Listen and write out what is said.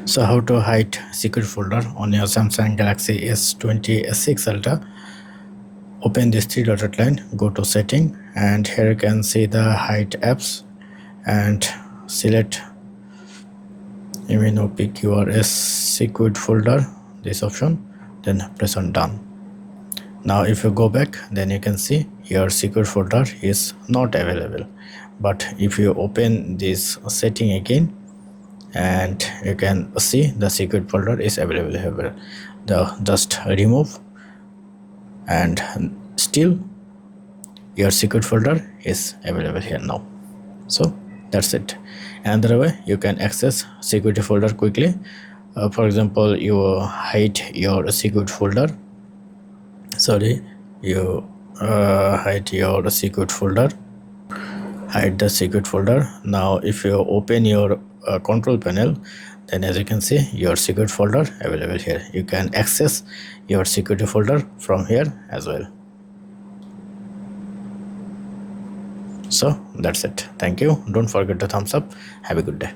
So how to hide secret folder on your Samsung Galaxy S26 Ultra? Open this three dotted line, go to setting, and here you can see the hide apps, and select PQRS secret folder, this option, then press on done. Now if you go back, then you can see your secret folder is not available. But if you open this setting again, and you can see the secret folder is available here. Just remove, and still your secret folder is available here now. So that's it. Another way you can access security folder quickly. For example, you hide your secret folder. You hide your secret folder. Hide the secret folder. Now if you open your control panel, then as you can see your secret folder available here. You can access your security folder from here as well. So that's it. Thank you. Don't forget to thumbs up. Have a good day.